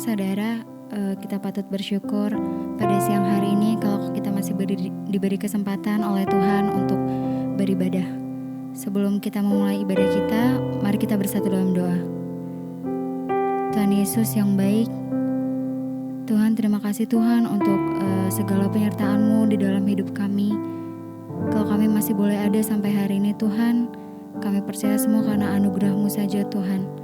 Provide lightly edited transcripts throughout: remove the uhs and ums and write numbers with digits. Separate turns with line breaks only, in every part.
saudara, kita patut bersyukur pada siang hari ini kalau kita masih diberi kesempatan oleh Tuhan untuk beribadah. Sebelum kita memulai ibadah kita, mari kita bersatu dalam doa. Tuhan Yesus yang baik, Tuhan, terima kasih Tuhan untuk segala penyertaan-Mu di dalam hidup kami. Kalau kami masih boleh ada sampai hari ini Tuhan, kami percaya semua karena anugerah-Mu saja Tuhan.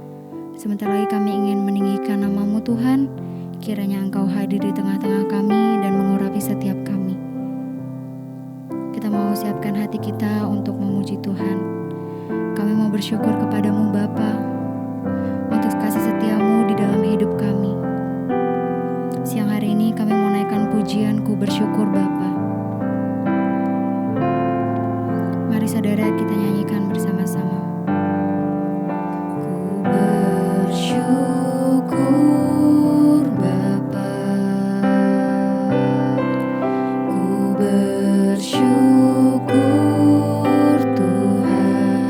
Sebentar lagi kami ingin meninggikan nama-Mu Tuhan, kiranya Engkau hadir di tengah-tengah kami dan mengurapi setiap kami. Kita mau siapkan hati kita untuk memuji Tuhan. Kami mau bersyukur kepadamu Bapa untuk kasih setia-Mu di dalam hidup kami. Siang hari ini kami mau naikkan pujian-Ku bersyukur Bapa. Mari saudara kita nyanyikan bersama-sama. Ku bersyukur Bapa, ku bersyukur Tuhan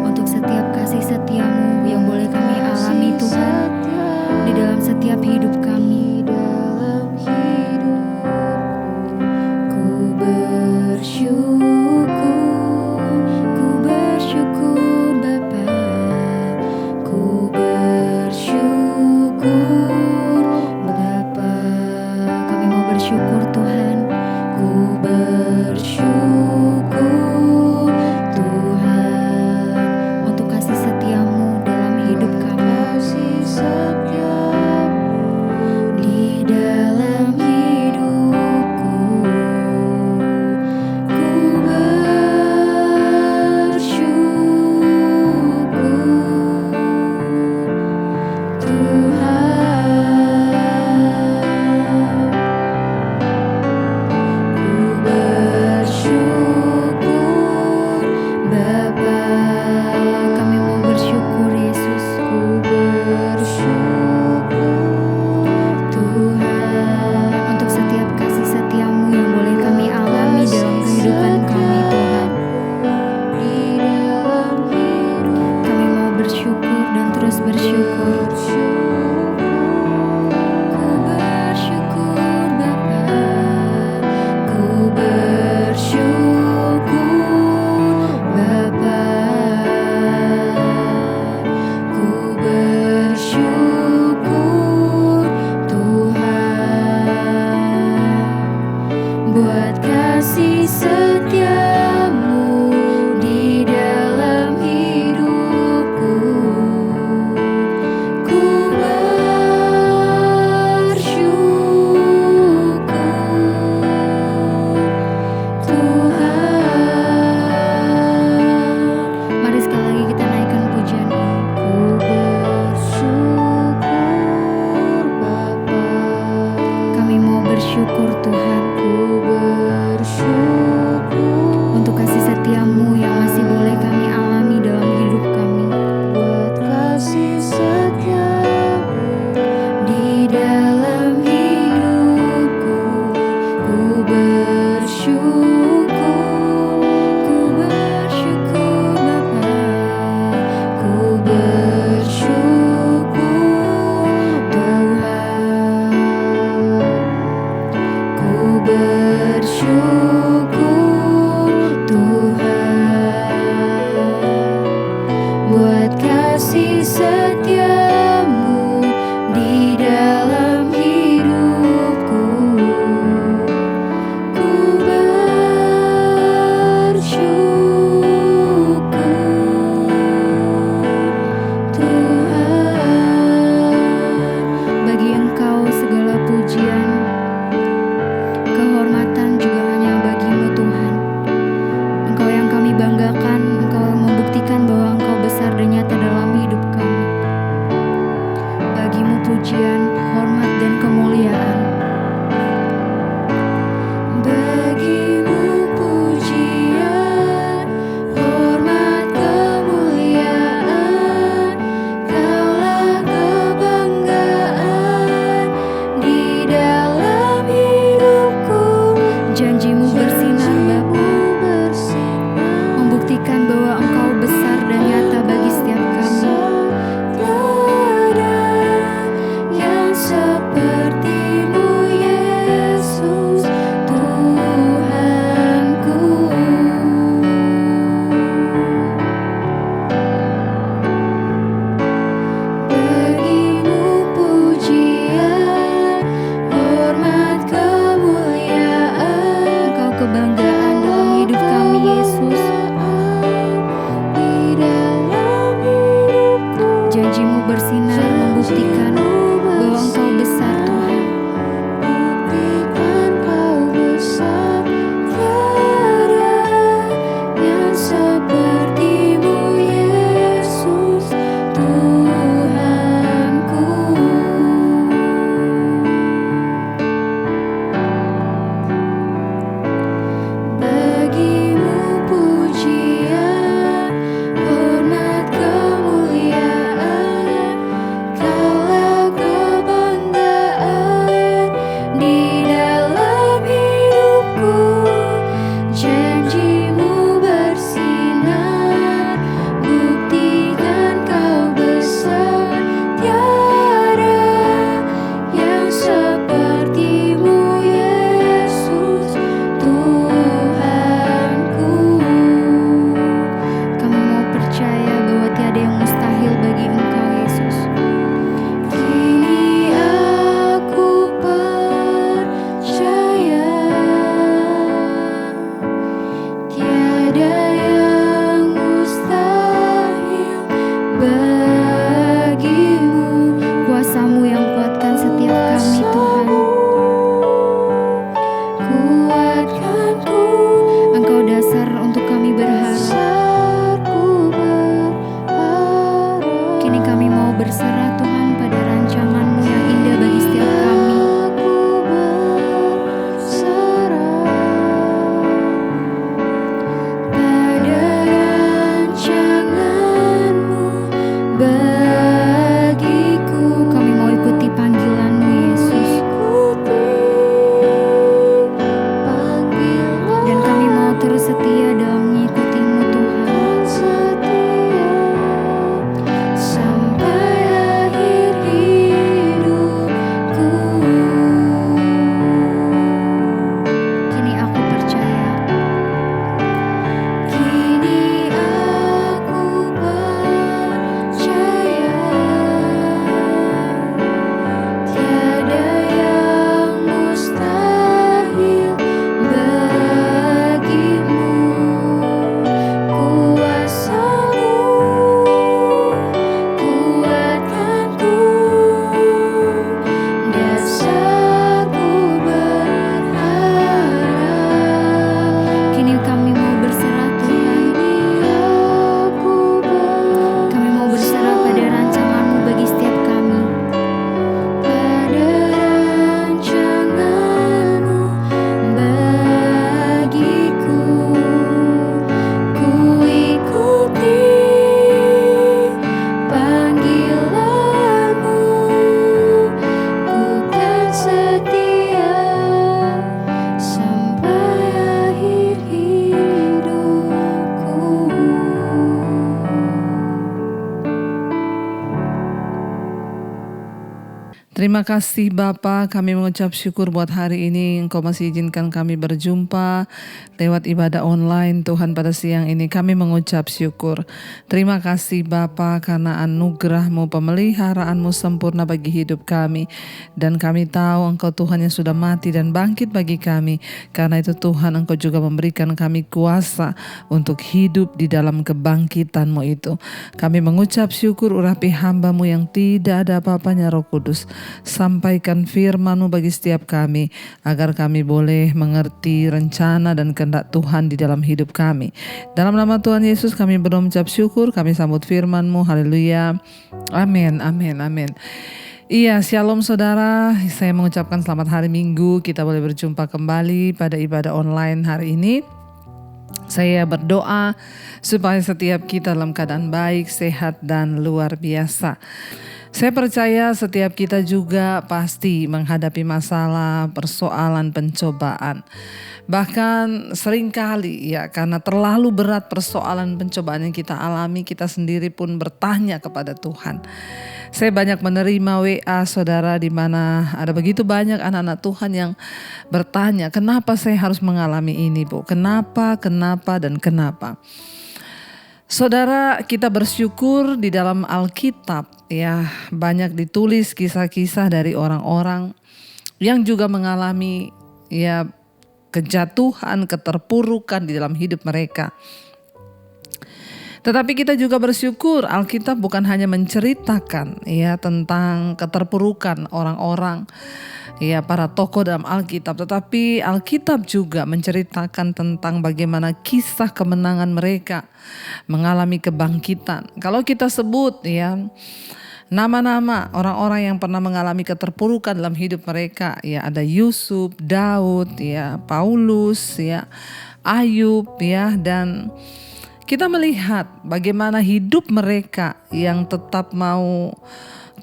untuk setiap kasih setia-Mu yang boleh kami alami Tuhan di dalam setiap hidup kami. Ku bersyukur Bapa, ku bersyukur Bapa. Kami mau bersyukur Tuhan, ku bersyukur Tuhan untuk kasih setia-Mu dalam hidup kami. Kasih setia-Mu di dalam hidupku. Ku bersyukur Tuhan, ku bersyukur Bapa. Kami mau bersyukur Yesus, ku bersyukur Tuhan untuk setiap kasih setia-Mu yang boleh kami alami dalam kehidupan kami Tuhan. Kami mau bersyukur dan terus bersyukur. Ku bersyukur Bapa, ku bersyukur Bapa, ku bersyukur Tuhan buat kasih setia-Mu di dalam hidupku. Ku bersyukur Tuhan. Mari sekali lagi kita naikkan pujian ini. Ku bersyukur Bapa. Kami mau bersyukur Tuhan. Ku bersyukur kebanggaan dalam hidup kami, Yesus. Janji-Mu bersinar membuktikan bahwa Engkau besar, Tuhan.
Buktikan Kau besar, tiada yang seperti-Mu, Yesus, Tuhanku. Bagi-Mu pujian, hormat, kemuliaan, Kaulah kebanggaan di dalam hidupku. Janji-Mu bersinar, buktikan Kau besar, tiada yang seperti-Mu, Yesus, Tuhanku.
Kami mau percaya bahwa tiada yang mustahil bagi Engkau, Yesus.
Kini aku percaya, tiada yang mustahil bagi-Mu.
Kuasa-Mu yang kuatkan setiap kami, Tuhan.
Kuatkanku,
Engkau dasar untuk kami berharap.
dasarku berharap.
Kini kami mau berserah, Tuhan, pada rancangan-Mu yang indah bagi setiap kami.
Aku berserah pada rancangan-Mu bagiku.
Kami mau ikuti panggilan-Mu, Yesus. Dan kami mau terus setia dalam mengikuti-Mu, Tuhan.
Sampai akhir hidupku.
Kini aku percaya
Kini aku percaya, tiada yang mustahil bagi-Mu. Kuasa-Mu, kuatkanku, dasarku berharap.
kini kami mau berserah, Tuhan. Kami mau berserah pada rancangan-Mu bagi setiap kami.
Pada rancangan-Mu bagiku, ku ikuti panggilan-Mu, ku kan setia sampai akhir hidupku.
Terima kasih Bapa, kami mengucap syukur buat hari ini Engkau masih izinkan kami berjumpa lewat ibadah online. Tuhan, pada siang ini kami mengucap syukur. Terima kasih Bapa karena anugerah-Mu, pemeliharaan-Mu sempurna bagi hidup kami. Dan kami tahu Engkau Tuhan yang sudah mati dan bangkit bagi kami. Karena itu Tuhan, Engkau juga memberikan kami kuasa untuk hidup di dalam kebangkitan-Mu itu. Kami mengucap syukur urapi hamba-Mu yang tidak ada apa-apanya, Roh Kudus. Sampaikan firman-Mu bagi setiap kami, agar kami boleh mengerti rencana dan kehendak Tuhan di dalam hidup kami. Dalam nama Tuhan Yesus kami mengucap syukur, kami sambut firman-Mu, haleluya, amin, amin, amin. Iya, shalom saudara, saya mengucapkan selamat hari Minggu, kita boleh berjumpa kembali pada ibadah online hari ini. Saya berdoa supaya setiap kita dalam keadaan baik, sehat, dan luar biasa. Saya percaya setiap kita juga pasti menghadapi masalah, persoalan, pencobaan. Bahkan seringkali ya, karena terlalu berat persoalan pencobaan yang kita alami, kita sendiri pun bertanya kepada Tuhan. Saya banyak menerima WA saudara di mana ada begitu banyak anak-anak Tuhan yang bertanya, kenapa saya harus mengalami ini, Bu? Kenapa, dan kenapa? Saudara, kita bersyukur di dalam Alkitab ya, banyak ditulis kisah-kisah dari orang-orang yang juga mengalami ya kejatuhan, keterpurukan di dalam hidup mereka. Tetapi kita juga bersyukur Alkitab bukan hanya menceritakan ya tentang keterpurukan orang-orang ya para tokoh dalam Alkitab, tetapi Alkitab juga menceritakan tentang bagaimana kisah kemenangan mereka mengalami kebangkitan. Kalau kita sebut ya nama-nama orang-orang yang pernah mengalami keterpurukan dalam hidup mereka, ya ada Yusuf, Daud, ya Paulus, ya Ayub, ya, dan kita melihat bagaimana hidup mereka yang tetap mau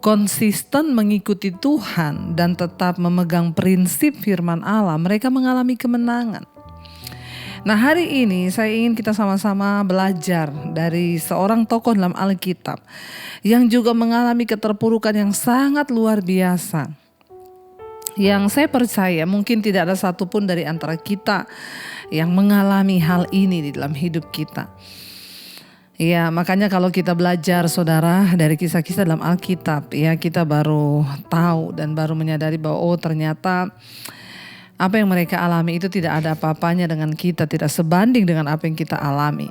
konsisten mengikuti Tuhan dan tetap memegang prinsip firman Allah, mereka mengalami kemenangan. Nah, hari ini saya ingin kita sama-sama belajar dari seorang tokoh dalam Alkitab yang juga mengalami keterpurukan yang sangat luar biasa. Yang saya percaya mungkin tidak ada satupun dari antara kita yang mengalami hal ini di dalam hidup kita. Ya, makanya kalau kita belajar saudara dari kisah-kisah dalam Alkitab, ya kita baru tahu dan baru menyadari bahwa oh ternyata apa yang mereka alami itu tidak ada apa-apanya dengan kita, tidak sebanding dengan apa yang kita alami.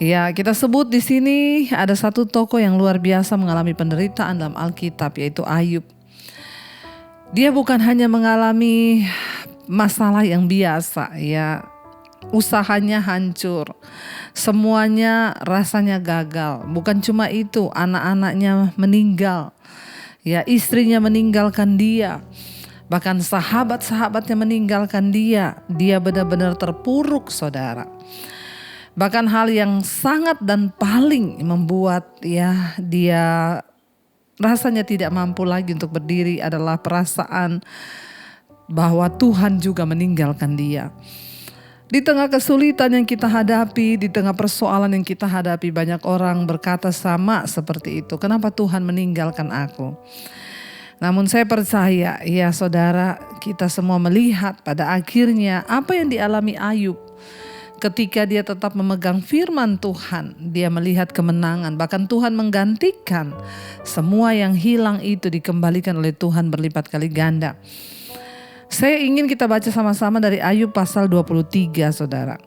Ya, kita sebut di sini ada satu tokoh yang luar biasa mengalami penderitaan dalam Alkitab, yaitu Ayub. Dia bukan hanya mengalami masalah yang biasa, ya, usahanya hancur, semuanya rasanya gagal. Bukan cuma itu, anak-anaknya meninggal, ya, istrinya meninggalkan dia. Bahkan sahabat-sahabatnya meninggalkan dia. Dia benar-benar terpuruk saudara. Bahkan hal yang sangat dan paling membuat ya dia rasanya tidak mampu lagi untuk berdiri adalah perasaan bahwa Tuhan juga meninggalkan dia. Di tengah kesulitan yang kita hadapi, di tengah persoalan yang kita hadapi, banyak orang berkata sama seperti itu. Kenapa Tuhan meninggalkan aku? Namun saya percaya ya saudara, kita semua melihat pada akhirnya apa yang dialami Ayub. Ketika dia tetap memegang firman Tuhan, dia melihat kemenangan. Bahkan Tuhan menggantikan semua yang hilang itu dikembalikan oleh Tuhan berlipat kali ganda. Saya ingin kita baca sama-sama dari Ayub pasal 23 saudara.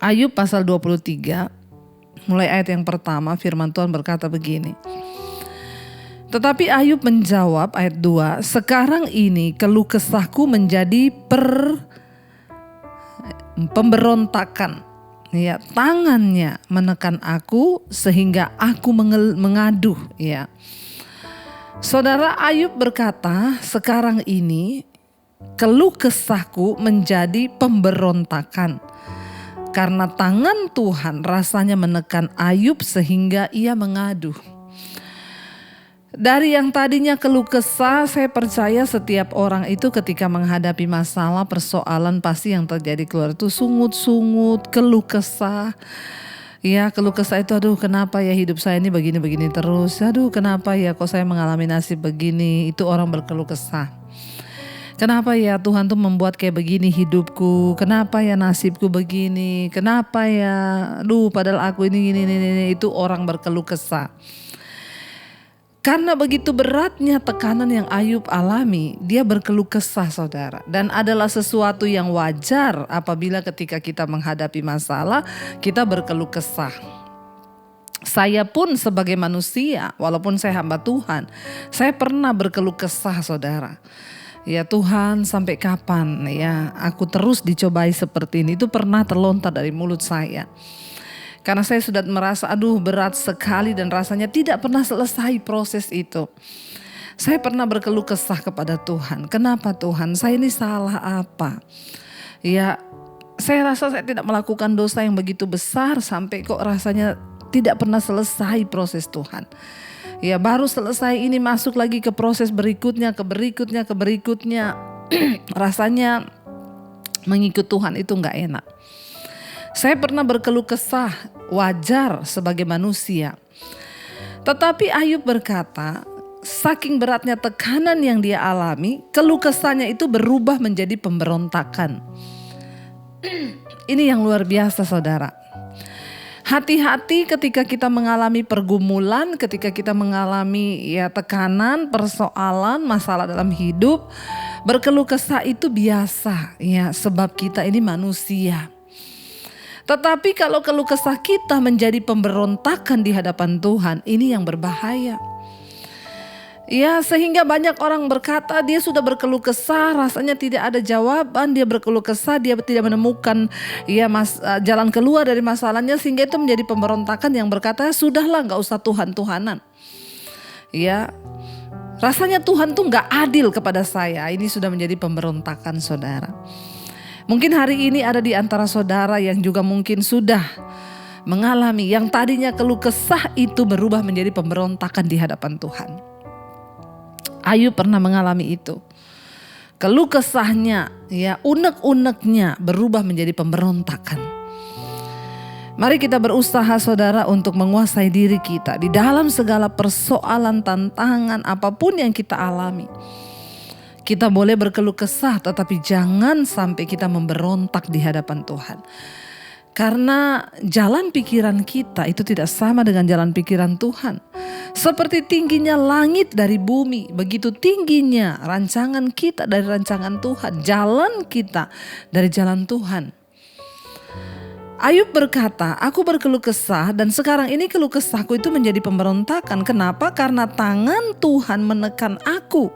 Ayub pasal 23, mulai ayat yang pertama, firman Tuhan berkata begini. Tetapi Ayub menjawab ayat 2, sekarang ini keluh kesahku menjadi pemberontakan, ya, tangannya menekan aku sehingga aku mengaduh, ya. Saudara, Ayub berkata, sekarang ini keluh kesahku menjadi pemberontakan karena tangan Tuhan rasanya menekan Ayub sehingga ia mengaduh. Dari yang tadinya keluh kesah, saya percaya setiap orang itu ketika menghadapi masalah, persoalan pasti yang terjadi keluar itu sungut-sungut, keluh kesah. Ya, keluh kesah itu, aduh kenapa ya hidup saya ini begini-begini terus. Aduh kenapa ya kok saya mengalami nasib begini. Itu orang berkeluh kesah. Kenapa ya Tuhan tuh membuat kayak begini hidupku. Kenapa ya nasibku begini. Kenapa ya, aduh padahal aku ini. Itu orang berkeluh kesah. Karena begitu beratnya tekanan yang Ayub alami, dia berkeluh kesah saudara. Dan adalah sesuatu yang wajar apabila ketika kita menghadapi masalah, kita berkeluh kesah. Saya pun sebagai manusia, walaupun saya hamba Tuhan, saya pernah berkeluh kesah saudara. Ya Tuhan, sampai kapan ya aku terus dicobai seperti ini. Itu pernah terlontar dari mulut saya. Karena saya sudah merasa aduh berat sekali dan rasanya tidak pernah selesai proses itu. Saya pernah berkeluh kesah kepada Tuhan. Kenapa Tuhan? Saya ini salah apa? Ya, saya rasa saya tidak melakukan dosa yang begitu besar sampai kok rasanya tidak pernah selesai proses Tuhan. Ya, baru selesai ini masuk lagi ke proses berikutnya, ke berikutnya. Rasanya mengikut Tuhan itu gak enak. Saya pernah berkeluh kesah, wajar sebagai manusia. Tetapi Ayub berkata, saking beratnya tekanan yang dia alami, keluh kesahnya itu berubah menjadi pemberontakan. Ini yang luar biasa saudara. Hati-hati ketika kita mengalami pergumulan, ketika kita mengalami tekanan, persoalan, masalah dalam hidup. Berkeluh kesah itu biasa sebab kita ini manusia. Tetapi kalau keluh kesah kita menjadi pemberontakan di hadapan Tuhan, ini yang berbahaya. Sehingga banyak orang berkata dia sudah berkeluh kesah, rasanya tidak ada jawaban, dia berkeluh kesah, dia tidak menemukan jalan keluar dari masalahnya, sehingga itu menjadi pemberontakan yang berkata sudahlah, gak usah Tuhan-Tuhanan. Rasanya Tuhan tuh gak adil kepada saya. Ini sudah menjadi pemberontakan, saudara. Mungkin hari ini ada di antara saudara yang juga mungkin sudah mengalami yang tadinya keluh kesah itu berubah menjadi pemberontakan di hadapan Tuhan. Ayub pernah mengalami itu. Keluh kesahnya, unek-uneknya berubah menjadi pemberontakan. Mari kita berusaha, saudara, untuk menguasai diri kita di dalam segala persoalan, tantangan apapun yang kita alami. Kita boleh berkeluh kesah, tetapi jangan sampai kita memberontak di hadapan Tuhan. Karena jalan pikiran kita itu tidak sama dengan jalan pikiran Tuhan. Seperti tingginya langit dari bumi, begitu tingginya rancangan kita dari rancangan Tuhan. Jalan kita dari jalan Tuhan. Ayub berkata, aku berkeluh kesah dan sekarang ini keluh kesahku itu menjadi pemberontakan. Kenapa? Karena tangan Tuhan menekan aku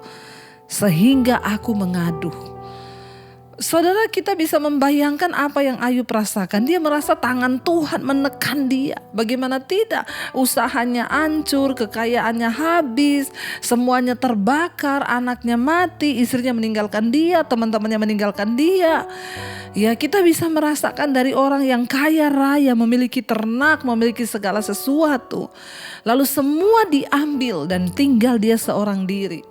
sehingga aku mengaduh. Saudara, kita bisa membayangkan apa yang Ayub rasakan. Dia merasa tangan Tuhan menekan dia. Bagaimana tidak? Usahanya hancur, kekayaannya habis, semuanya terbakar, anaknya mati, istrinya meninggalkan dia, teman-temannya meninggalkan dia. Kita bisa merasakan dari orang yang kaya raya, memiliki ternak, memiliki segala sesuatu. Lalu semua diambil dan tinggal dia seorang diri.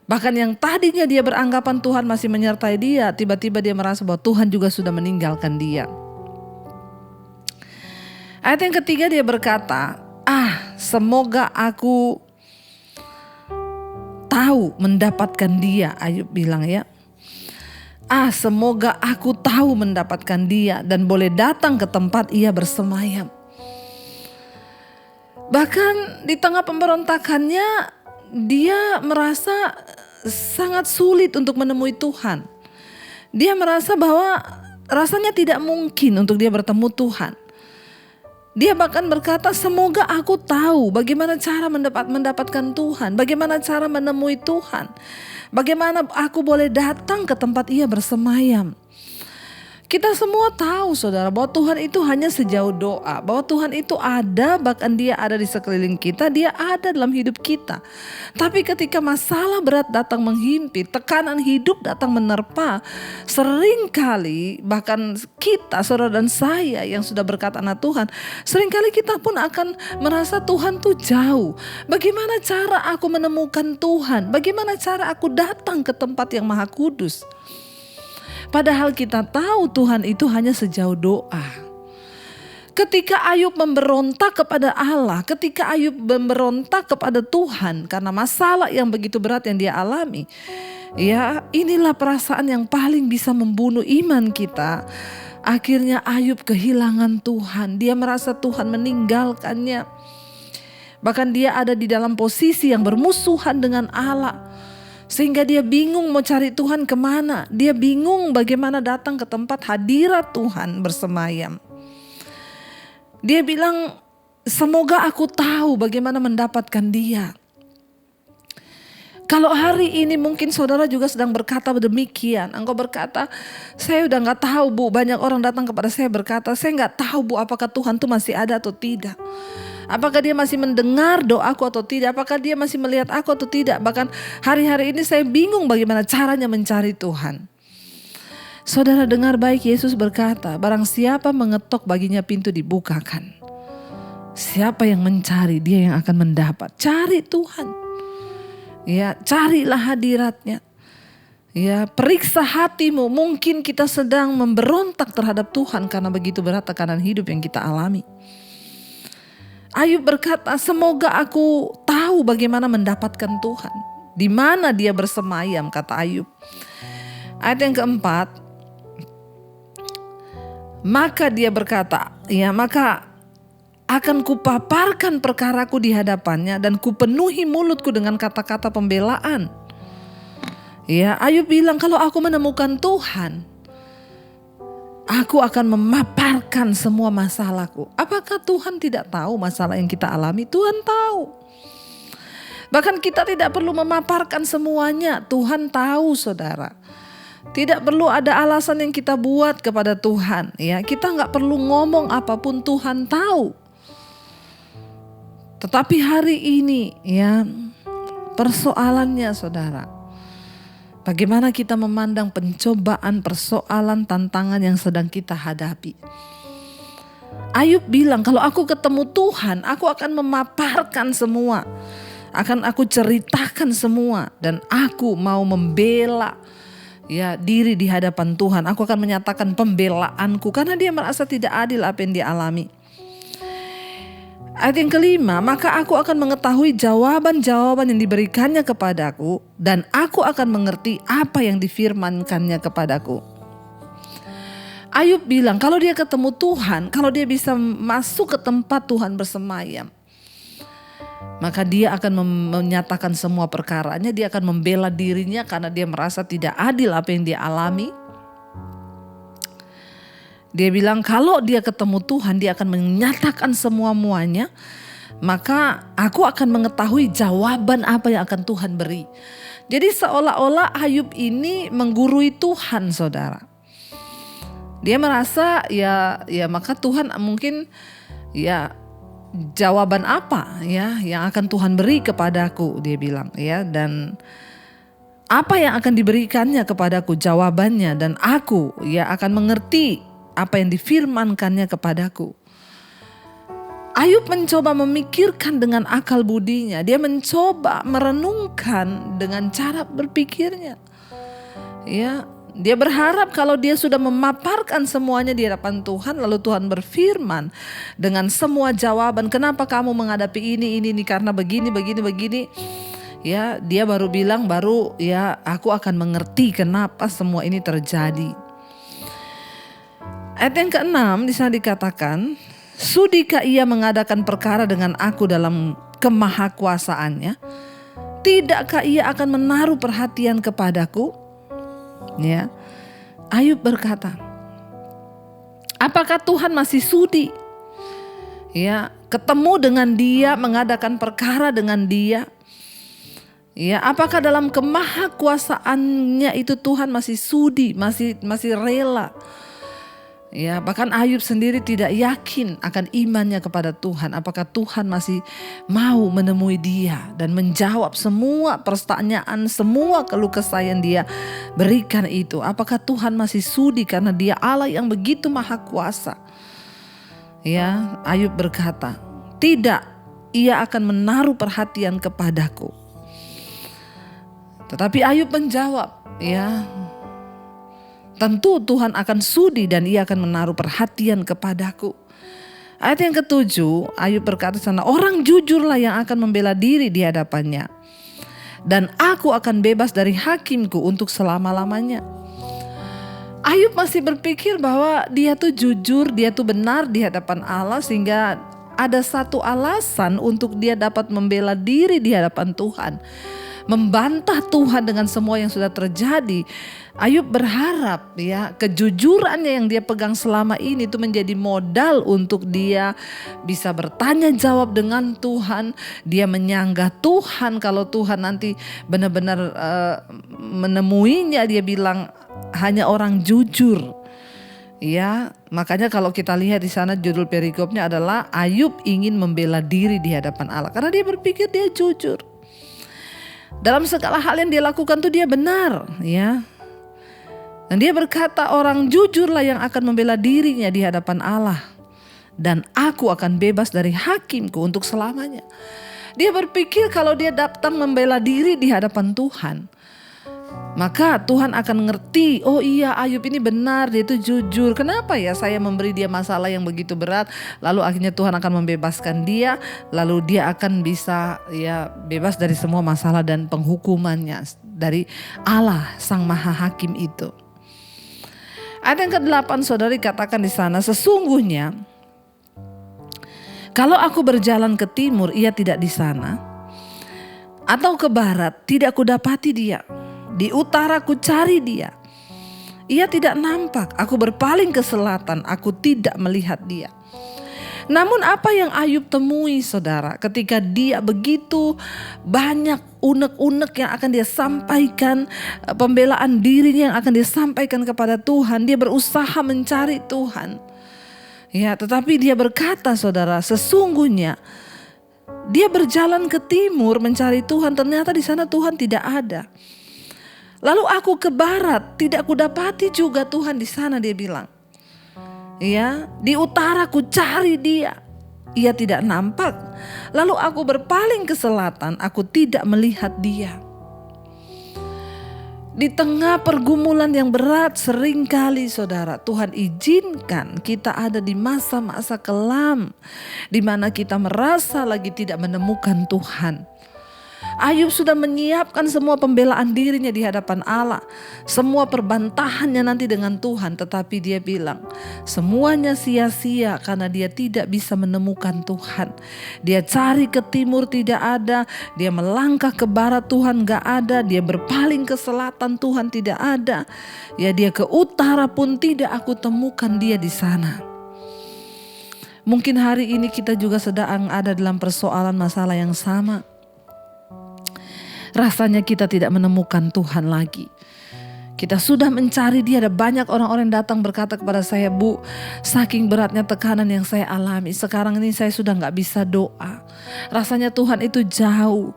Bahkan yang tadinya dia beranggapan Tuhan masih menyertai dia, tiba-tiba dia merasa bahwa Tuhan juga sudah meninggalkan dia. Ayat yang ketiga dia berkata, semoga aku tahu mendapatkan dia. Ayub bilang semoga aku tahu mendapatkan dia dan boleh datang ke tempat ia bersemayam. Bahkan di tengah pemberontakannya, dia merasa sangat sulit untuk menemui Tuhan. Dia merasa bahwa rasanya tidak mungkin untuk dia bertemu Tuhan. Dia bahkan berkata, semoga aku tahu bagaimana cara mendapatkan Tuhan, bagaimana cara menemui Tuhan, bagaimana aku boleh datang ke tempat ia bersemayam. Kita semua tahu, saudara, bahwa Tuhan itu hanya sejauh doa, bahwa Tuhan itu ada, bahkan dia ada di sekeliling kita, dia ada dalam hidup kita. Tapi ketika masalah berat datang menghimpit, tekanan hidup datang menerpa, seringkali bahkan kita, saudara dan saya yang sudah berkata anak Tuhan, seringkali kita pun akan merasa Tuhan tuh jauh. Bagaimana cara aku menemukan Tuhan? Bagaimana cara aku datang ke tempat yang maha kudus? Padahal kita tahu Tuhan itu hanya sejauh doa. Ketika Ayub memberontak kepada Allah, ketika Ayub memberontak kepada Tuhan karena masalah yang begitu berat yang dia alami, inilah perasaan yang paling bisa membunuh iman kita. Akhirnya Ayub kehilangan Tuhan, dia merasa Tuhan meninggalkannya. Bahkan dia ada di dalam posisi yang bermusuhan dengan Allah. Sehingga dia bingung mau cari Tuhan kemana. Dia bingung bagaimana datang ke tempat hadirat Tuhan bersemayam. Dia bilang, semoga aku tahu bagaimana mendapatkan dia. Kalau hari ini mungkin saudara juga sedang berkata demikian. Engkau berkata, saya udah gak tahu Bu. Banyak orang datang kepada saya berkata, saya gak tahu Bu apakah Tuhan itu masih ada atau tidak. Apakah dia masih mendengar doaku atau tidak? Apakah dia masih melihat aku atau tidak? Bahkan hari-hari ini saya bingung bagaimana caranya mencari Tuhan. Saudara dengar baik, Yesus berkata, barang siapa mengetok baginya pintu dibukakan. Siapa yang mencari, dia yang akan mendapat. Cari Tuhan. Carilah hadiratnya. Periksa hatimu. Mungkin kita sedang memberontak terhadap Tuhan karena begitu berat tekanan hidup yang kita alami. Ayub berkata, semoga aku tahu bagaimana mendapatkan Tuhan. Di mana dia bersemayam, kata Ayub. Ayat yang keempat, Maka dia berkata, ya maka akan kupaparkan perkaraku di hadapannya dan kupenuhi mulutku dengan kata-kata pembelaan. Ya, Ayub bilang kalau aku menemukan Tuhan, aku akan memaparkan semua masalahku. Apakah Tuhan tidak tahu masalah yang kita alami? Tuhan tahu. Bahkan kita tidak perlu memaparkan semuanya. Tuhan tahu, saudara. Tidak perlu ada alasan yang kita buat kepada Tuhan. Ya, kita nggak perlu ngomong apapun, Tuhan tahu. Tetapi hari ini, ya, persoalannya, saudara, bagaimana kita memandang pencobaan, persoalan, tantangan yang sedang kita hadapi. Ayub bilang, kalau aku ketemu Tuhan, aku akan memaparkan semua. Akan aku ceritakan semua. Dan aku mau membela ya diri di hadapan Tuhan. Aku akan menyatakan pembelaanku. Karena dia merasa tidak adil apa yang dia alami. Ayat yang kelima, maka aku akan mengetahui jawaban-jawaban yang diberikannya kepadaku. Dan aku akan mengerti apa yang difirmankannya kepadaku. Ayub bilang kalau dia ketemu Tuhan, kalau dia bisa masuk ke tempat Tuhan bersemayam, maka dia akan menyatakan semua perkaranya. Dia akan membela dirinya karena dia merasa tidak adil apa yang dia alami. Dia bilang kalau dia ketemu Tuhan, dia akan menyatakan semua-muanya. Maka aku akan mengetahui jawaban apa yang akan Tuhan beri. Jadi seolah-olah Ayub ini menggurui Tuhan, saudara. Dia merasa ya maka Tuhan mungkin ya jawaban apa ya yang akan Tuhan beri kepadaku, dia bilang ya, dan apa yang akan diberikannya kepadaku jawabannya, dan aku ya akan mengerti apa yang difirmankannya kepadaku. Ayub mencoba memikirkan dengan akal budinya. Dia mencoba merenungkan dengan cara berpikirnya. Ya, dia berharap kalau dia sudah memaparkan semuanya di hadapan Tuhan, lalu Tuhan berfirman dengan semua jawaban, kenapa kamu menghadapi ini karena begini. Ya, dia baru bilang ya aku akan mengerti kenapa semua ini terjadi. Ayat yang ke-6 di sana dikatakan, sudikah ia mengadakan perkara dengan aku dalam kemahakuasaannya? Tidakkah ia akan menaruh perhatian kepadaku? Ya, Ayub berkata, apakah Tuhan masih sudi? Ya, ketemu dengan dia, mengadakan perkara dengan dia. Ya, apakah dalam kemahakuasaannya itu Tuhan masih sudi, masih rela? Ya, bahkan Ayub sendiri tidak yakin akan imannya kepada Tuhan. Apakah Tuhan masih mau menemui dia dan menjawab semua pertanyaan, semua keluh kesah yang dia berikan itu. Apakah Tuhan masih sudi karena dia Allah yang begitu maha kuasa. Ya, Ayub berkata, tidak, ia akan menaruh perhatian kepadaku. Tetapi Ayub menjawab, ya, tentu Tuhan akan sudi dan ia akan menaruh perhatian kepadaku. Ayat yang ke-7, Ayub berkata sana, orang jujurlah yang akan membela diri di hadapannya. Dan aku akan bebas dari hakimku untuk selama-lamanya. Ayub masih berpikir bahwa dia tuh jujur, dia tuh benar di hadapan Allah, sehingga ada satu alasan untuk dia dapat membela diri di hadapan Tuhan. Membantah Tuhan dengan semua yang sudah terjadi. Ayub berharap ya kejujurannya yang dia pegang selama ini itu menjadi modal untuk dia bisa bertanya jawab dengan Tuhan. Dia menyanggah Tuhan kalau Tuhan nanti benar-benar menemuinya, dia bilang hanya orang jujur. Ya, makanya kalau kita lihat di sana judul perikopnya adalah Ayub ingin membela diri di hadapan Allah karena dia berpikir dia jujur. Dalam segala hal yang dia lakukan tuh dia benar, ya. Dan dia berkata orang jujurlah yang akan membela dirinya di hadapan Allah. Dan aku akan bebas dari hakimku untuk selamanya. Dia berpikir kalau dia datang membela diri di hadapan Tuhan, maka Tuhan akan ngerti, oh iya Ayub ini benar, dia itu jujur. Kenapa ya saya memberi dia masalah yang begitu berat, lalu akhirnya Tuhan akan membebaskan dia, lalu dia akan bisa ya bebas dari semua masalah dan penghukumannya dari Allah Sang Maha Hakim itu. Ayat yang ke-8 saudara dikatakan di sana, sesungguhnya kalau aku berjalan ke timur, ia tidak di sana, atau ke barat, tidak kudapati dia. Di utara ku cari dia, ia tidak nampak. Aku berpaling ke selatan, aku tidak melihat dia. Namun apa yang Ayub temui saudara, ketika dia begitu banyak unek-unek yang akan dia sampaikan, pembelaan dirinya yang akan dia sampaikan kepada Tuhan, dia berusaha mencari Tuhan. Ya, tetapi dia berkata saudara, sesungguhnya dia berjalan ke timur mencari Tuhan, ternyata di sana Tuhan tidak ada. Lalu aku ke barat, tidak kudapati juga Tuhan di sana, dia bilang. Ya, di utara ku cari dia, ia tidak nampak. Lalu aku berpaling ke selatan, aku tidak melihat dia. Di tengah pergumulan yang berat, seringkali saudara, Tuhan izinkan kita ada di masa-masa kelam, di mana kita merasa lagi tidak menemukan Tuhan. Ayub sudah menyiapkan semua pembelaan dirinya di hadapan Allah, semua perbantahannya nanti dengan Tuhan, tetapi dia bilang semuanya sia-sia karena dia tidak bisa menemukan Tuhan. Dia cari ke timur tidak ada, dia melangkah ke barat Tuhan gak ada, dia berpaling ke selatan Tuhan tidak ada, ya dia ke utara pun tidak aku temukan dia di sana. Mungkin hari ini kita juga sedang ada dalam persoalan masalah yang sama. Rasanya kita tidak menemukan Tuhan lagi. Kita sudah mencari dia. Ada banyak orang-orang yang datang berkata kepada saya, Bu, saking beratnya tekanan yang saya alami, sekarang ini saya sudah gak bisa doa. Rasanya Tuhan itu jauh.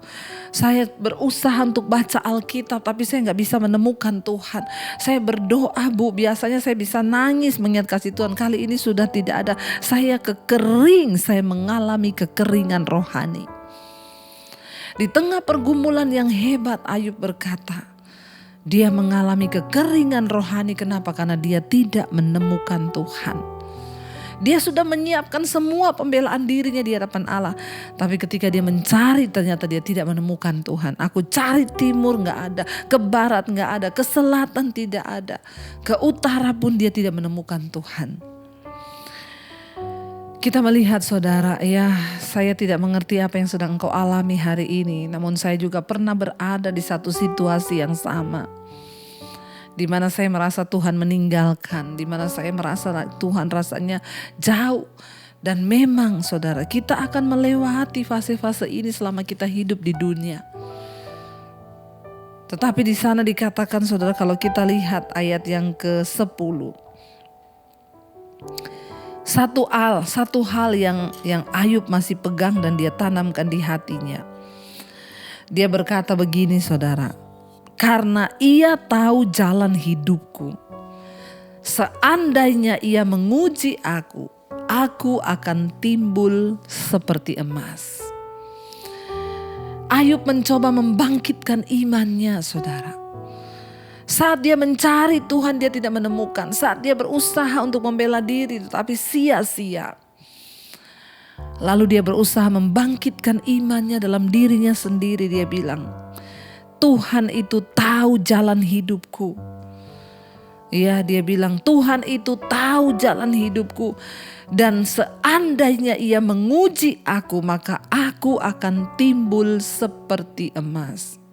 Saya berusaha untuk baca Alkitab, tapi saya gak bisa menemukan Tuhan. Saya berdoa, Bu, biasanya saya bisa nangis mengingat kasih Tuhan. Kali ini sudah tidak ada. Saya kekering, saya mengalami kekeringan rohani. Di tengah pergumulan yang hebat, Ayub berkata, dia mengalami kekeringan rohani. Kenapa? Karena dia tidak menemukan Tuhan. Dia sudah menyiapkan semua pembelaan dirinya di hadapan Allah. Tapi ketika dia mencari, ternyata dia tidak menemukan Tuhan. Aku cari timur gak ada, ke barat gak ada, ke selatan tidak ada, ke utara pun dia tidak menemukan Tuhan. Kita melihat saudara, ya saya tidak mengerti apa yang sedang engkau alami hari ini. Namun saya juga pernah berada di satu situasi yang sama. Di mana saya merasa Tuhan meninggalkan. Di mana saya merasa Tuhan rasanya jauh. Dan memang saudara, kita akan melewati fase-fase ini selama kita hidup di dunia. Tetapi di sana dikatakan saudara, kalau kita lihat ayat yang ke-10. Satu hal yang Ayub masih pegang dan dia tanamkan di hatinya. Dia berkata begini saudara, karena ia tahu jalan hidupku, seandainya ia menguji aku akan timbul seperti emas. Ayub mencoba membangkitkan imannya saudara. Saat dia mencari Tuhan dia tidak menemukan. Saat dia berusaha untuk membela diri tetapi sia-sia. Lalu dia berusaha membangkitkan imannya dalam dirinya sendiri. Dia bilang, Tuhan itu tahu jalan hidupku. Ya, dia bilang Tuhan itu tahu jalan hidupku. Dan seandainya ia menguji aku, maka aku akan timbul seperti emas.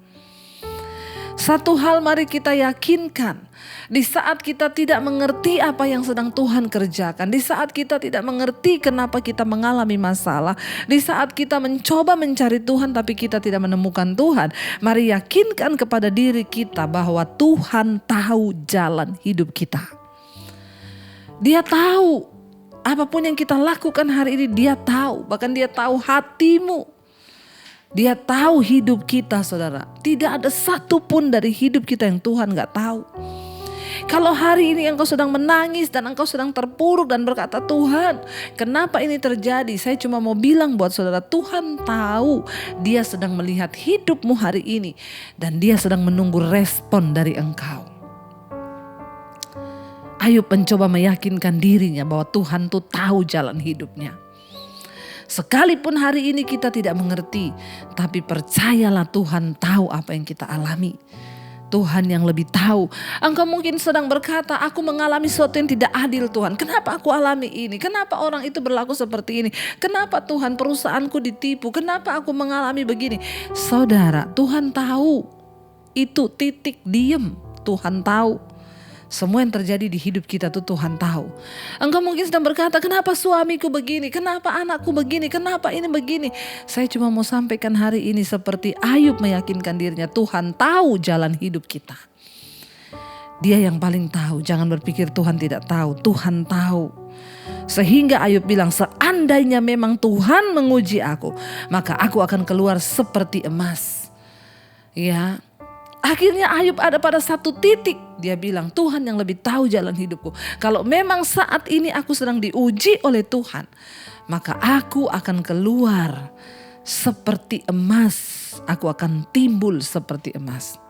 Satu hal mari kita yakinkan, di saat kita tidak mengerti apa yang sedang Tuhan kerjakan, di saat kita tidak mengerti kenapa kita mengalami masalah, di saat kita mencoba mencari Tuhan tapi kita tidak menemukan Tuhan, mari yakinkan kepada diri kita bahwa Tuhan tahu jalan hidup kita. Dia tahu apapun yang kita lakukan hari ini, dia tahu, bahkan dia tahu hatimu. Dia tahu hidup kita saudara. Tidak ada satupun dari hidup kita yang Tuhan gak tahu. Kalau hari ini engkau sedang menangis dan engkau sedang terpuruk dan berkata, Tuhan kenapa ini terjadi? Saya cuma mau bilang buat saudara, Tuhan tahu. Dia sedang melihat hidupmu hari ini. Dan dia sedang menunggu respon dari engkau. Ayub mencoba meyakinkan dirinya bahwa Tuhan tuh tahu jalan hidupnya. Sekalipun hari ini kita tidak mengerti, tapi percayalah Tuhan tahu apa yang kita alami. Tuhan yang lebih tahu. Engkau mungkin sedang berkata, aku mengalami sesuatu yang tidak adil Tuhan. Kenapa aku alami ini? Kenapa orang itu berlaku seperti ini? Kenapa Tuhan perusahaanku ditipu? Kenapa aku mengalami begini? Saudara, Tuhan tahu. Itu titik diem. Tuhan tahu. Semua yang terjadi di hidup kita tuh Tuhan tahu. Engkau mungkin sedang berkata, kenapa suamiku begini? Kenapa anakku begini? Kenapa ini begini? Saya cuma mau sampaikan hari ini seperti Ayub meyakinkan dirinya. Tuhan tahu jalan hidup kita. Dia yang paling tahu. Jangan berpikir Tuhan tidak tahu. Tuhan tahu. Sehingga Ayub bilang, seandainya memang Tuhan menguji aku, maka aku akan keluar seperti emas. Ya. Akhirnya Ayub ada pada satu titik. Dia bilang, Tuhan yang lebih tahu jalan hidupku. Kalau memang saat ini aku sedang diuji oleh Tuhan, maka aku akan keluar seperti emas. Aku akan timbul seperti emas.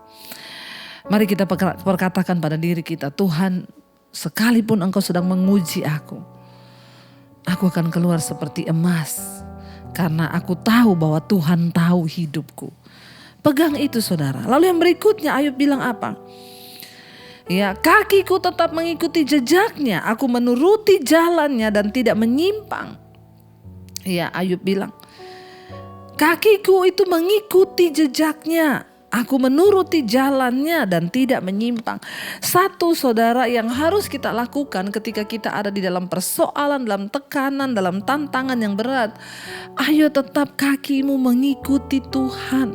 Mari kita perkatakan pada diri kita, Tuhan, sekalipun Engkau sedang menguji aku akan keluar seperti emas. Karena aku tahu bahwa Tuhan tahu hidupku. Pegang itu saudara. Lalu yang berikutnya Ayub bilang apa? Ya, kakiku tetap mengikuti jejaknya. Aku menuruti jalannya dan tidak menyimpang. Ya, Ayub bilang, kakiku itu mengikuti jejaknya. Aku menuruti jalannya dan tidak menyimpang. Satu saudara yang harus kita lakukan ketika kita ada di dalam persoalan, dalam tekanan, dalam tantangan yang berat. Ayo tetap kakimu mengikuti Tuhan.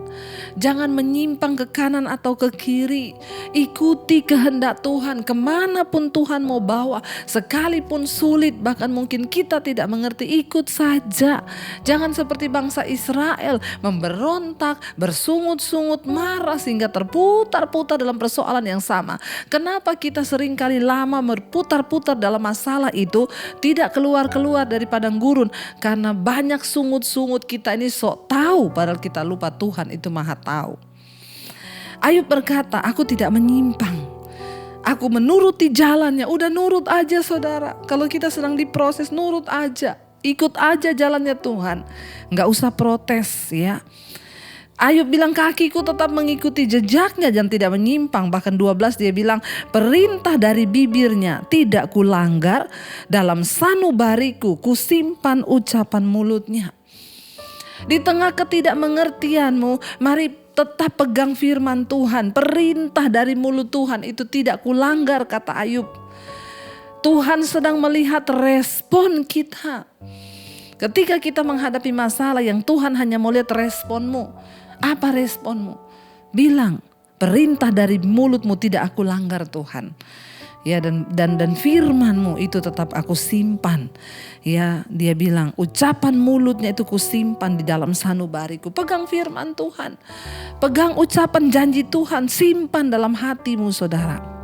Jangan menyimpang ke kanan atau ke kiri. Ikuti kehendak Tuhan. Kemanapun Tuhan mau bawa. Sekalipun sulit, bahkan mungkin kita tidak mengerti, ikut saja. Jangan seperti bangsa Israel memberontak, bersungut-sungut, marah sehingga terputar-putar dalam persoalan yang sama. Kenapa kita seringkali lama berputar-putar dalam masalah itu, tidak keluar-keluar dari padang gurun? Karena banyak sungut-sungut kita ini sok tahu, padahal kita lupa Tuhan itu maha tahu. Ayub berkata, aku tidak menyimpang. Aku menuruti jalannya. Udah nurut aja saudara. Kalau kita sedang diproses, nurut aja. Ikut aja jalannya Tuhan. Gak usah protes ya. Ayub bilang, kakiku tetap mengikuti jejaknya dan tidak menyimpang. Bahkan 12 dia bilang, perintah dari bibirnya tidak kulanggar, dalam sanubariku kusimpan ucapan mulutnya. Di tengah ketidakmengertianmu, mari tetap pegang firman Tuhan. Perintah dari mulut Tuhan itu tidak kulanggar, kata Ayub. Tuhan sedang melihat respon kita. Ketika kita menghadapi masalah yang Tuhan hanya mau lihat responmu. Apa responmu? Bilang, perintah dari mulutmu tidak aku langgar Tuhan. Ya, dan firmanmu itu tetap aku simpan. Ya, dia bilang, ucapan mulutnya itu kusimpan di dalam sanubariku. Pegang firman Tuhan. Pegang ucapan janji Tuhan, simpan dalam hatimu saudara.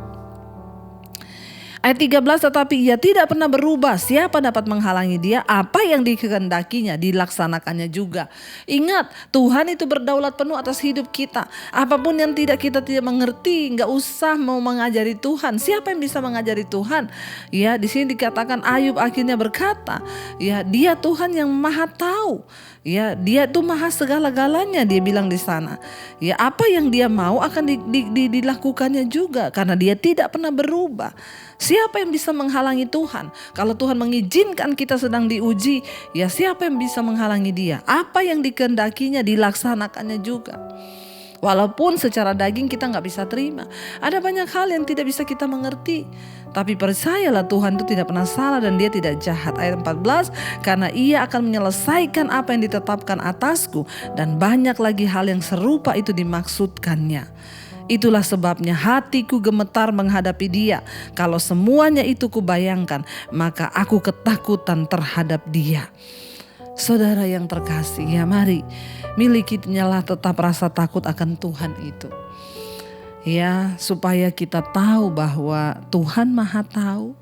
Ayat 13, tetapi ia tidak pernah berubah. Siapa dapat menghalangi dia? Apa yang dikehendakinya dilaksanakannya juga. Ingat, Tuhan itu berdaulat penuh atas hidup kita. Apapun yang kita tidak mengerti, nggak usah mau mengajari Tuhan. Siapa yang bisa mengajari Tuhan? Ya, di sini dikatakan Ayub akhirnya berkata, ya, dia Tuhan yang maha tahu. Ya, dia tuh maha segala-galanya, dia bilang di sana. Ya, apa yang dia mau akan dilakukannya juga, karena dia tidak pernah berubah. Siapa yang bisa menghalangi Tuhan? Kalau Tuhan mengizinkan kita sedang diuji, ya siapa yang bisa menghalangi dia? Apa yang dikehendakinya dilaksanakannya juga. Walaupun secara daging kita gak bisa terima. Ada banyak hal yang tidak bisa kita mengerti. Tapi percayalah Tuhan itu tidak pernah salah dan dia tidak jahat. Ayat 14, karena ia akan menyelesaikan apa yang ditetapkan atasku. Dan banyak lagi hal yang serupa itu dimaksudkannya. Itulah sebabnya hatiku gemetar menghadapi dia. Kalau semuanya itu kubayangkan, maka aku ketakutan terhadap dia. Saudara yang terkasih, ya mari milikilah tetap rasa takut akan Tuhan itu. Ya, supaya kita tahu bahwa Tuhan maha tahu.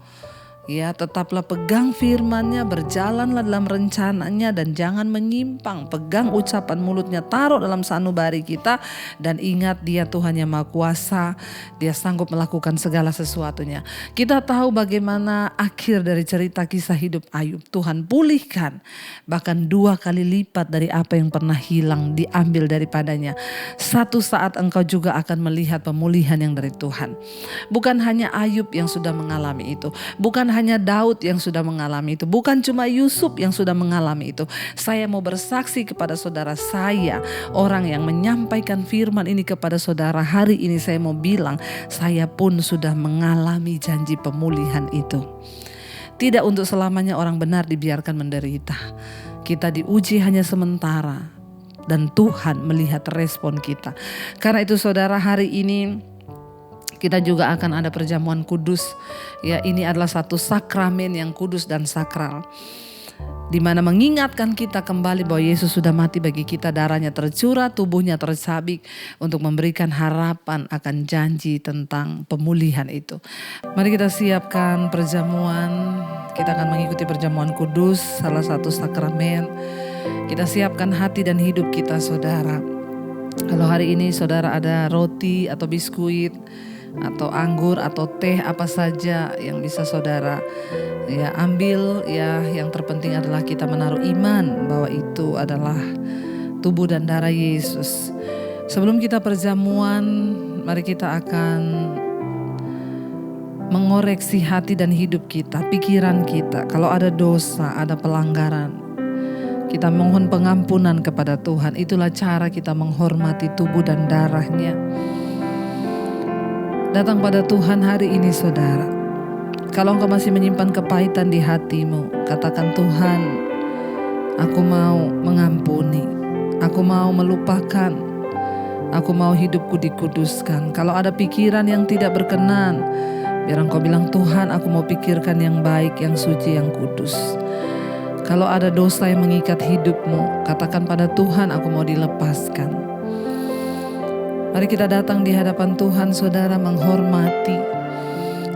Ya, tetaplah pegang firman-Nya, berjalanlah dalam rencananya dan jangan menyimpang. Pegang ucapan mulutnya, taruh dalam sanubari kita dan ingat Dia Tuhan yang Maha Kuasa. Dia sanggup melakukan segala sesuatunya. Kita tahu bagaimana akhir dari cerita kisah hidup Ayub. Tuhan pulihkan bahkan 2 kali lipat dari apa yang pernah hilang, diambil daripadanya. Satu saat engkau juga akan melihat pemulihan yang dari Tuhan. Bukan hanya Ayub yang sudah mengalami itu, bukan hanya Daud yang sudah mengalami itu, bukan cuma Yusuf yang sudah mengalami itu. Saya mau bersaksi kepada saudara, saya orang yang menyampaikan firman ini kepada saudara hari ini. Saya mau bilang, saya pun sudah mengalami janji pemulihan itu. Tidak untuk selamanya orang benar dibiarkan menderita. Kita diuji hanya sementara dan Tuhan melihat respon kita. Karena itu saudara, hari ini kita juga akan ada perjamuan kudus. Ya, ini adalah satu sakramen yang kudus dan sakral, di mana mengingatkan kita kembali bahwa Yesus sudah mati bagi kita, darahnya tercurah, tubuhnya tercabik untuk memberikan harapan akan janji tentang pemulihan itu. Mari kita siapkan perjamuan. Kita akan mengikuti perjamuan kudus, salah satu sakramen. Kita siapkan hati dan hidup kita, saudara. Kalau hari ini saudara ada roti atau biskuit atau anggur atau teh, apa saja yang bisa saudara ya ambil, ya yang terpenting adalah kita menaruh iman bahwa itu adalah tubuh dan darah Yesus. Sebelum kita perjamuan, mari kita akan mengoreksi hati dan hidup kita, pikiran kita. Kalau ada dosa, ada pelanggaran, kita mohon pengampunan kepada Tuhan. Itulah cara kita menghormati tubuh dan darahnya. Datang pada Tuhan hari ini, saudara. Kalau engkau masih menyimpan kepahitan di hatimu, katakan, Tuhan, aku mau mengampuni, aku mau melupakan, aku mau hidupku dikuduskan. Kalau ada pikiran yang tidak berkenan, biar engkau bilang, Tuhan, aku mau pikirkan yang baik, yang suci, yang kudus. Kalau ada dosa yang mengikat hidupmu, katakan pada Tuhan, aku mau dilepaskan. Mari kita datang di hadapan Tuhan, saudara, menghormati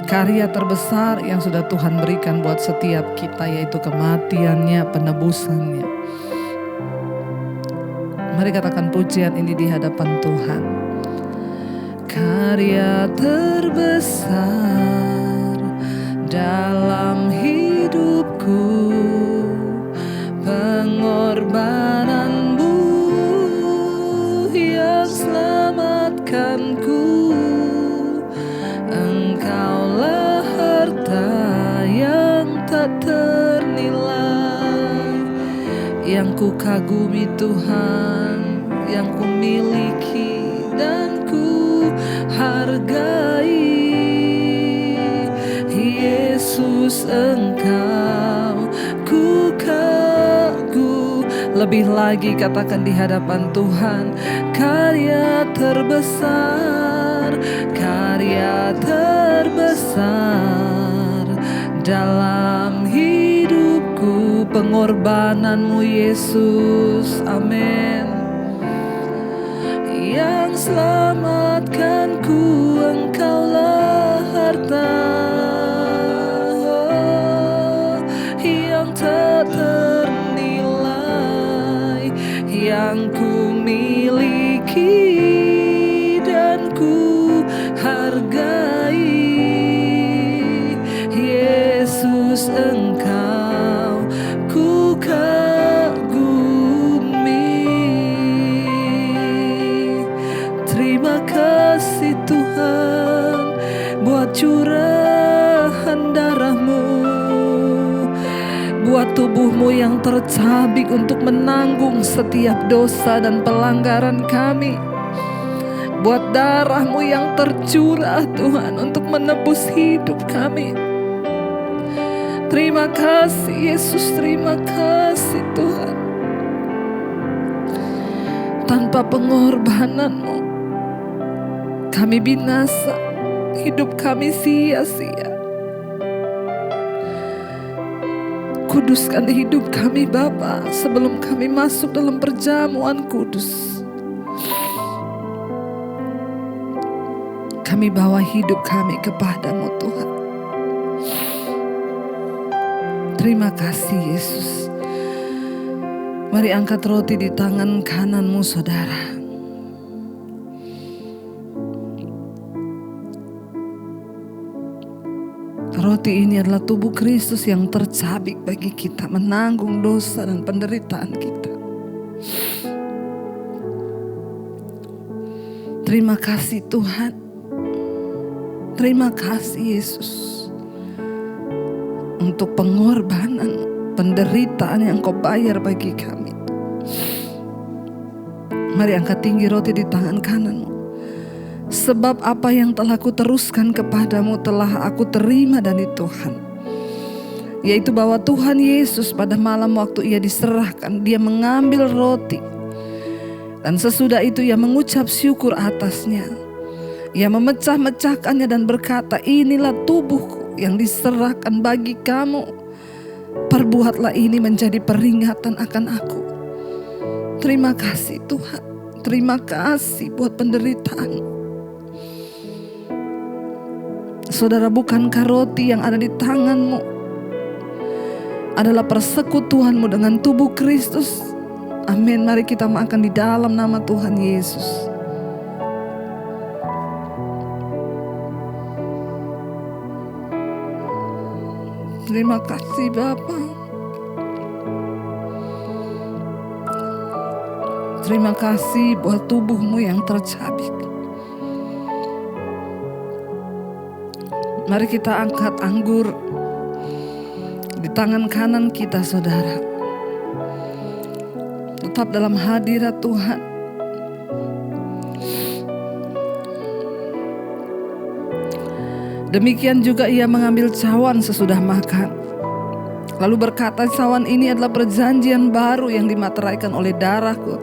karya terbesar yang sudah Tuhan berikan buat setiap kita, yaitu kematiannya, penebusannya. Mari katakan pujian ini di hadapan Tuhan. Karya terbesar dalam hidupku, pengorbananmu yang selamatkanku. Engkaulah harta yang tak ternilai, yang ku kagumi Tuhan, yang ku miliki dan ku hargai. Yesus, Engkau ku kagum. Lebih lagi katakan di hadapan Tuhan, karya terbesar, karya terbesar dalam hidupku, pengorbananmu Yesus, amin. Yang selamatkanku, Engkaulah harta yang tak ternilai, yang ku miliki dan ku hargai. Yesus, Engkau ku kagumi. Terima kasih Tuhan buat curahan darahmu, buat tubuhmu yang tercabik untuk menanggung setiap dosa dan pelanggaran kami, buat darahmu yang tercurah Tuhan untuk menebus hidup kami. Terima kasih Yesus, terima kasih Tuhan. Tanpa pengorbananmu kami binasa, hidup kami sia-sia. Kuduskan hidup kami Bapa sebelum kami masuk dalam perjamuan kudus. Kami bawa hidup kami kepadamu Tuhan. Terima kasih Yesus. Mari angkat roti di tangan kananmu saudara. Roti ini adalah tubuh Kristus yang tercabik bagi kita, menanggung dosa dan penderitaan kita. Terima kasih Tuhan. Terima kasih Yesus untuk pengorbanan, penderitaan yang Kau bayar bagi kami. Mari angkat tinggi roti di tangan kananmu. Sebab apa yang telah kuteruskan kepadamu telah aku terima dari Tuhan, yaitu bahwa Tuhan Yesus pada malam waktu Ia diserahkan, Dia mengambil roti, dan sesudah itu Ia mengucap syukur atasnya. Ia memecah-mecahkannya dan berkata, inilah tubuhku yang diserahkan bagi kamu. Perbuatlah ini menjadi peringatan akan aku. Terima kasih Tuhan. Terima kasih buat penderitaan. Saudara, bukankah roti yang ada di tanganmu adalah persekutuanmu dengan tubuh Kristus? Amin. Mari kita makan di dalam nama Tuhan Yesus. Terima kasih Bapa. Terima kasih buat tubuhmu yang tercabik. Mari kita angkat anggur di tangan kanan kita saudara. Tetap dalam hadirat Tuhan. Demikian juga Ia mengambil cawan sesudah makan. Lalu berkata, cawan ini adalah perjanjian baru yang dimateraikan oleh darahku.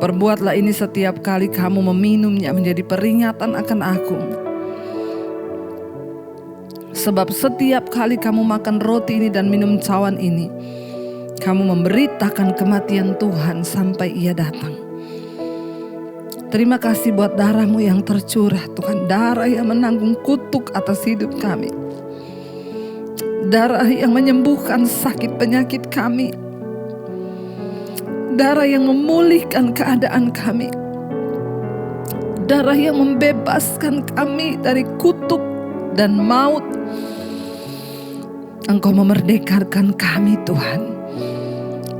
Perbuatlah ini setiap kali kamu meminumnya menjadi peringatan akan aku. Sebab setiap kali kamu makan roti ini dan minum cawan ini, kamu memberitakan kematian Tuhan sampai Ia datang. Terima kasih buat darah-Mu yang tercurah Tuhan. Darah yang menanggung kutuk atas hidup kami. Darah yang menyembuhkan sakit penyakit kami. Darah yang memulihkan keadaan kami. Darah yang membebaskan kami dari kutuk dan maut. Engkau memerdekakan kami Tuhan.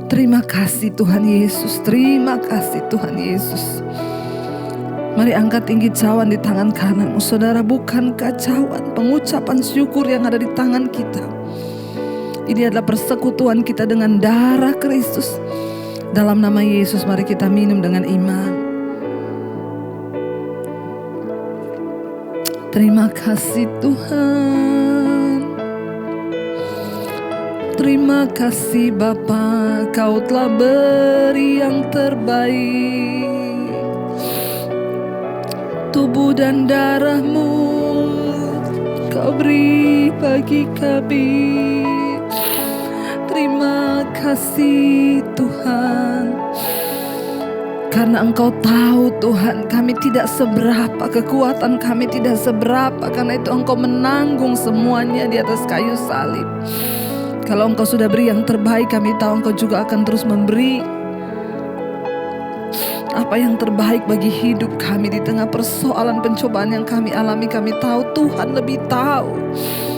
Terima kasih Tuhan Yesus. Terima kasih Tuhan Yesus. Mari angkat tinggi cawan di tangan kananmu saudara. Bukankah cawan pengucapan syukur yang ada di tangan kita? Ini adalah persekutuan kita dengan darah Kristus. Dalam nama Yesus mari kita minum dengan iman. Terima kasih Tuhan. Terima kasih Bapa, Kau telah beri yang terbaik. Tubuh dan darah-Mu Kau beri bagi kami. Terima kasih Tuhan. Karena Engkau tahu Tuhan, kami tidak seberapa, kekuatan kami tidak seberapa. Karena itu Engkau menanggung semuanya di atas kayu salib. Kalau Engkau sudah beri yang terbaik, kami tahu Engkau juga akan terus memberi apa yang terbaik bagi hidup kami. Di tengah persoalan pencobaan yang kami alami, kami tahu Tuhan lebih tahu.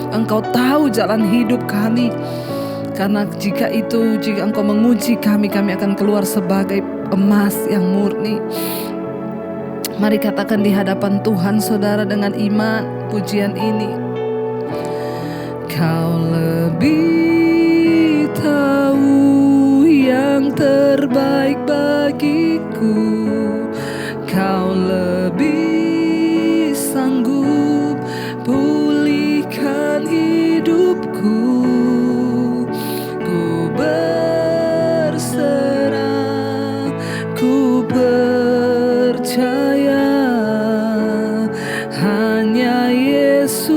Engkau tahu jalan hidup kami. Karena jika Engkau menguji kami, kami akan keluar sebagai emas yang murni. Mari katakan di hadapan Tuhan saudara dengan iman pujian ini. Kau lebih tahu yang terbaik bagiku. Kau lebih sanggup pulihkan hidupku. Ku berserah, ku percaya hanya Yesus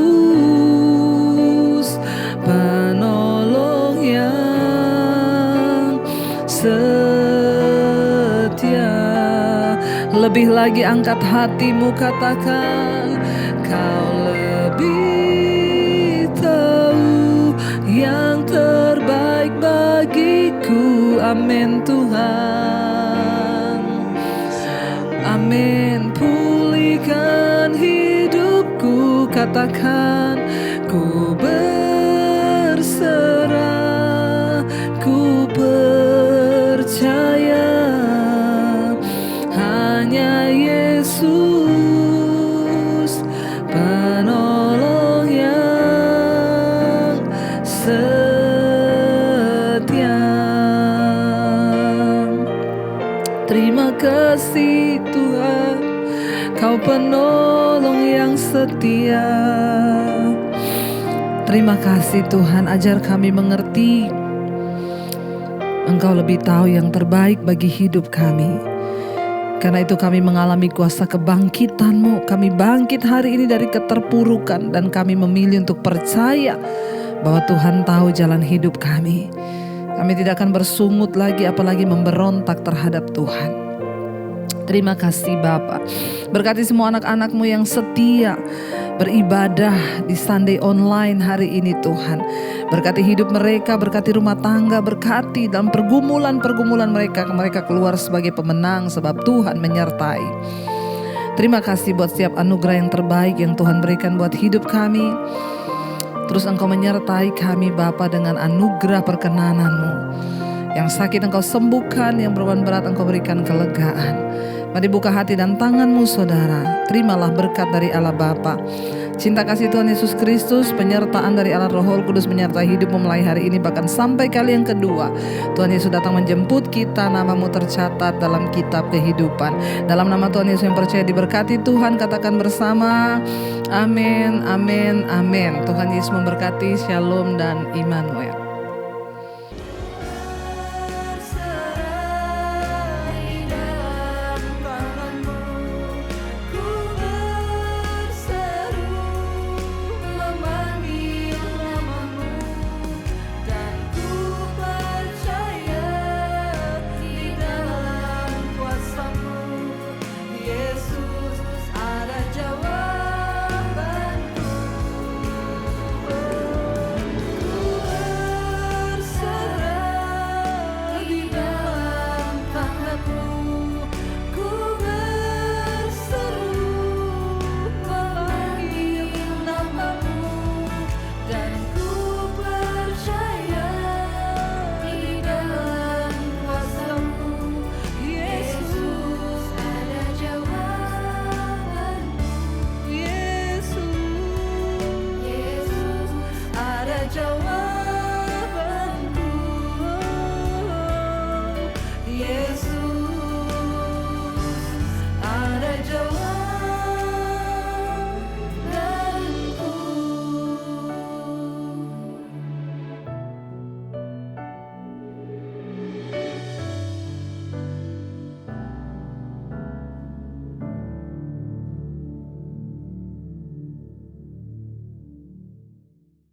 penolong yang setia. Lebih lagi angkat hatimu, katakan Kau lebih tahu yang amin Tuhan. Amin. Pulihkan hidupku, katakan ku berserah, ku percaya hanya Yesus penolong yang setia. Terima kasih Tuhan, Kau penolong yang setia. Terima kasih Tuhan, ajar kami mengerti Engkau lebih tahu yang terbaik bagi hidup kami. Karena itu kami mengalami kuasa kebangkitan-Mu. Kami bangkit hari ini dari keterpurukan dan kami memilih untuk percaya bahwa Tuhan tahu jalan hidup kami. Kami tidak akan bersungut lagi, apalagi memberontak terhadap Tuhan. Terima kasih Bapa. Berkati semua anak-anak-Mu yang setia beribadah di Sunday online hari ini Tuhan. Berkati hidup mereka, berkati rumah tangga, berkati dalam pergumulan-pergumulan mereka. Mereka keluar sebagai pemenang sebab Tuhan menyertai. Terima kasih buat setiap anugerah yang terbaik yang Tuhan berikan buat hidup kami. Terus Engkau menyertai kami Bapa dengan anugerah perkenanan-Mu. Yang sakit Engkau sembuhkan, yang beban berat Engkau berikan kelegaan. Mari buka hati dan tangan-Mu saudara. Terimalah berkat dari Allah Bapa, cinta kasih Tuhan Yesus Kristus, penyertaan dari Allah Roh Kudus menyertai hidupmu mulai hari ini bahkan sampai kali yang kedua. Tuhan Yesus datang menjemput kita, nama-Mu tercatat dalam kitab kehidupan. Dalam nama Tuhan Yesus yang percaya diberkati Tuhan, katakan bersama amin, amin, amin. Tuhan Yesus memberkati. Shalom dan Immanuel.